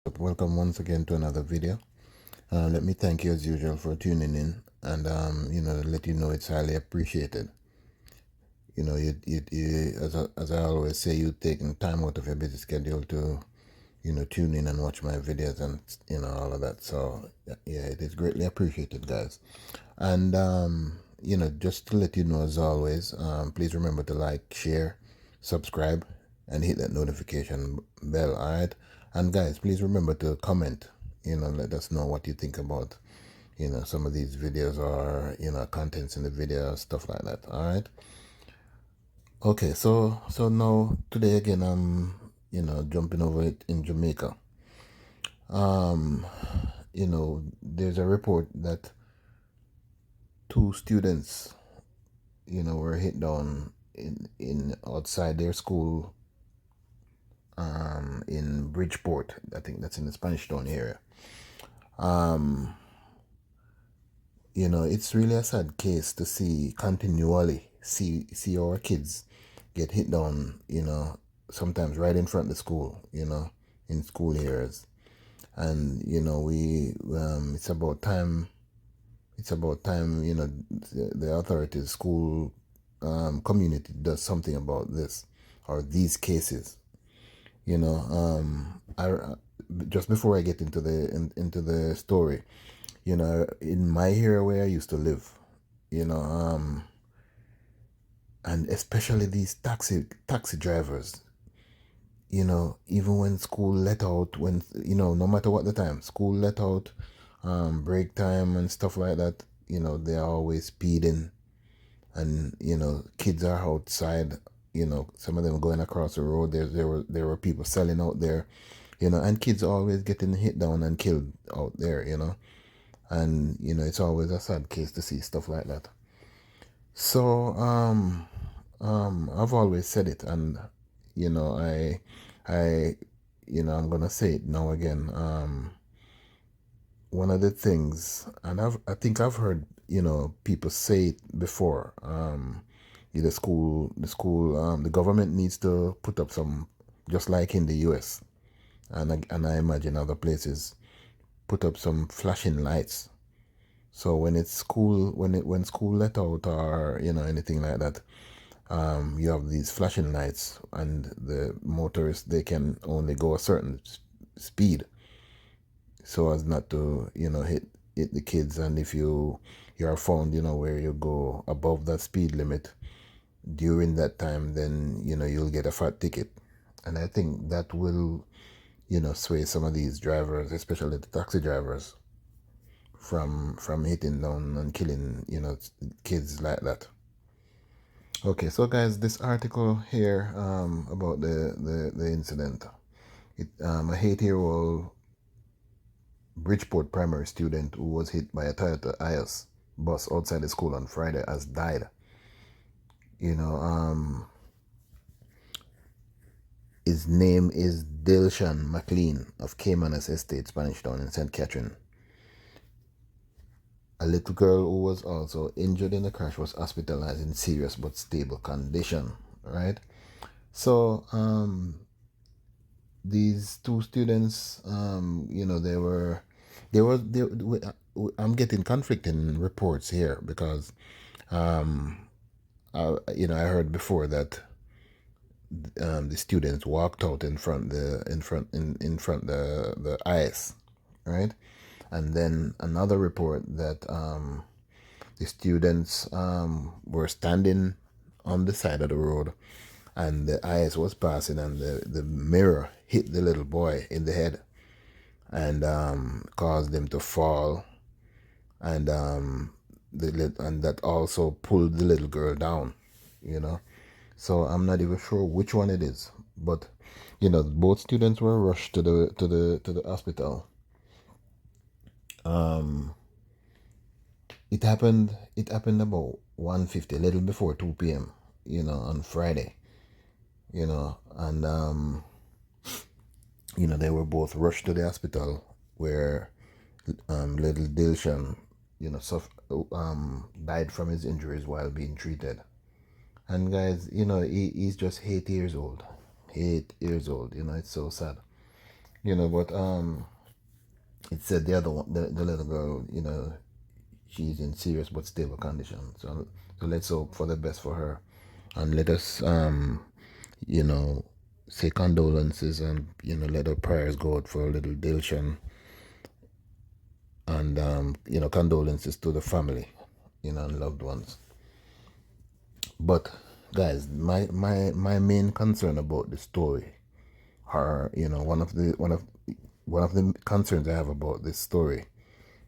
Welcome once again to another video. Let me thank you as usual for tuning in, and let you know it's highly appreciated. As I always say, you taking time out of your busy schedule to tune in and watch my videos and all of that. So yeah, it is greatly appreciated, guys. And just to let you know, as always, please remember to like, share, subscribe, and hit that notification bell. All right. And guys, please remember to comment. Let us know what you think about some of these videos, or contents in the video, stuff like that. All right. Okay. So now today again, I'm jumping over it in Jamaica. There's a report that two students were hit down in outside their school, in Bridgeport. I think that's in the Spanish Town area. It's really a sad case to continually see our kids get hit down, sometimes right in front of the school, in school areas. And we it's about time, the authorities, school, community does something about this, or these cases. I just before I get into into the story, in my area where I used to live, you know, and especially these taxi drivers, even when school let out, when no matter what the time, school let out, break time and stuff like that, they're always speeding, and kids are outside, some of them going across the road. There were people selling out there, and kids are always getting hit down and killed out there, and it's always a sad case to see stuff like that. So I've always said it, and I I'm gonna say it now again. One of the things, and I think I've heard people say it before. The government needs to put up some, just like in the U.S. and I imagine other places, put up some flashing lights. So when school let out, or anything like that, you have these flashing lights, and the motorists, they can only go a certain speed, so as not to hit the kids. And if you're found where you go above that speed limit during that time, then you'll get a fat ticket. And I think that will sway some of these drivers, especially the taxi drivers, from hitting down and killing kids like that. Okay, so guys, this article here, about the incident. A 8-year-old Bridgeport primary student who was hit by a Toyota Ios bus outside the school on Friday has died. You know, his name is Dilshan McLean of Caymanas Estate, Spanish Town in St. Catherine. A little girl who was also injured in the crash was hospitalized in serious but stable condition. Right. So these two students, I'm getting conflicting reports here, because I heard before that the students walked out in front the ice, right? And then another report that the students were standing on the side of the road, and the ice was passing, and the mirror hit the little boy in the head, and caused him to fall, and and that also pulled the little girl down, so I'm not even sure which one it is, but both students were rushed to the hospital. It happened about 1:50, a little before 2 p.m., on Friday, and they were both rushed to the hospital, where little Dilshan, died from his injuries while being treated. And guys, he's just 8 years old. 8 years old, it's so sad. But it said the other one, the little girl, she's in serious but stable condition. So let's hope for the best for her, and let us you know say condolences, and let our prayers go out for little Dilshan, and condolences to the family, and loved ones. But guys, my main concern about the story, or one of the concerns I have about this story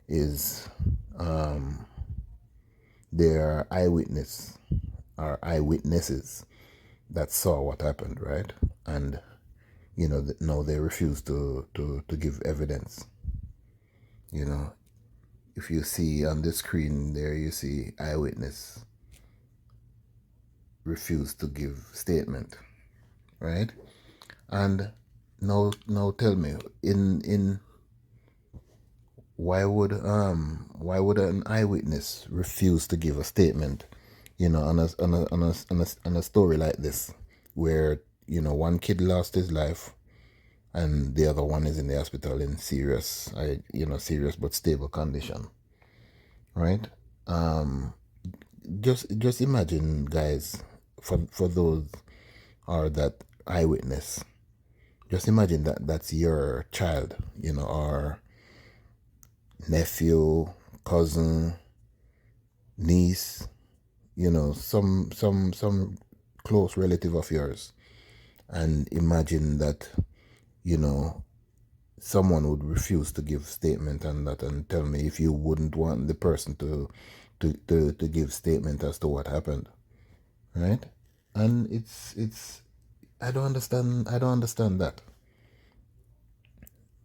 is there are eyewitnesses that saw what happened, right? And no, they refuse to give evidence. You know, if you see on the screen there, you see eyewitness refuse to give statement, right? And now tell me, in why would an eyewitness refuse to give a statement, on a story like this, where one kid lost his life and the other one is in the hospital in serious but stable condition, right? Just imagine, guys, for those or that eyewitness, just imagine that that's your child, or nephew, cousin, niece, some close relative of yours, and imagine that you know someone would refuse to give statement and that, and tell me if you wouldn't want the person to give statement as to what happened, right? And it's I don't understand that.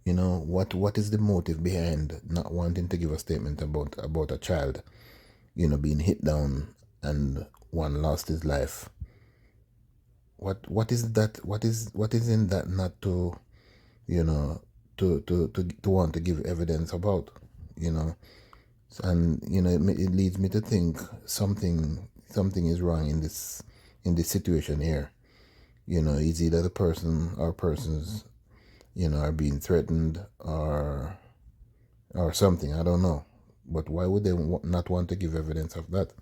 What is the motive behind not wanting to give a statement about a child, being hit down and one lost his life? What is that? What is in that not to you know to want to give evidence about? You know, and it leads me to think something is wrong in this situation here. It's either the person or persons are being threatened, or something. I don't know, but why would they not want to give evidence of that?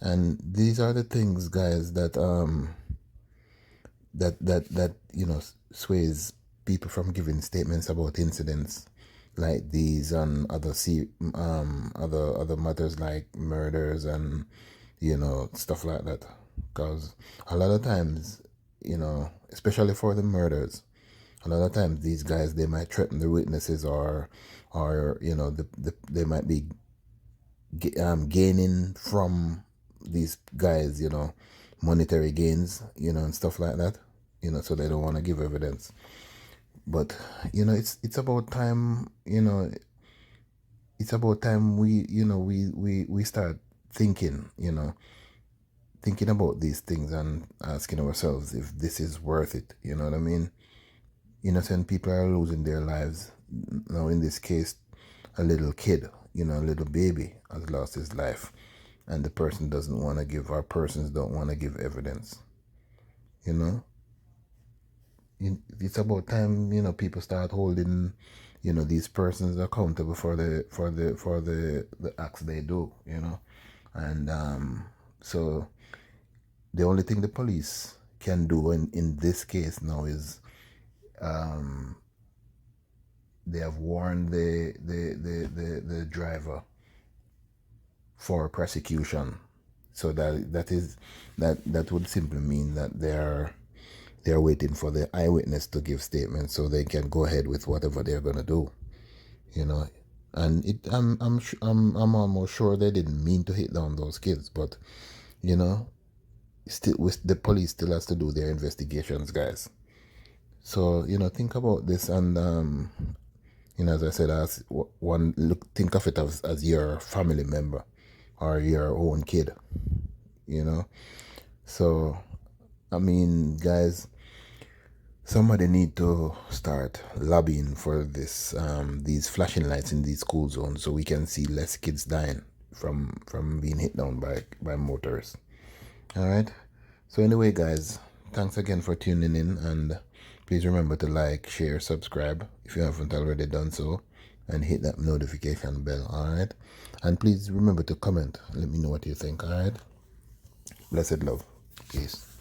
And these are the things, guys, that sways people from giving statements about incidents like these and other matters like murders and stuff like that. Because a lot of times, especially for the murders, a lot of times these guys, they might threaten the witnesses, or they might be gaining from these guys, monetary gains, and stuff like that, so they don't want to give evidence. But it's about time, we start thinking, thinking about these things and asking ourselves if this is worth it. You know what I mean? Innocent people are losing their lives. Now, in this case, a little kid, a little baby has lost his life, and the person doesn't want to give, or persons don't want to give evidence. You know, it's about time, people start holding, these persons accountable for the acts they do. And so the only thing the police can do in this case now is, they have warned the driver for prosecution. So that would simply mean that they're waiting for the eyewitness to give statements so they can go ahead with whatever they're gonna do. You know, and I'm almost sure they didn't mean to hit down those kids, but you know, still, with the police still has to do their investigations, guys. So think about this, and as I said, as one look, think of it as your family member or your own kid. You know, so I mean, guys, somebody need to start lobbying for these flashing lights in these school zones so we can see less kids dying from being hit down by motors. All right. So anyway, guys, thanks again for tuning in, and Please remember to like, share, subscribe if you haven't already done so, and hit that notification bell, alright? And please remember to comment. Let me know what you think, alright? Blessed love. Peace.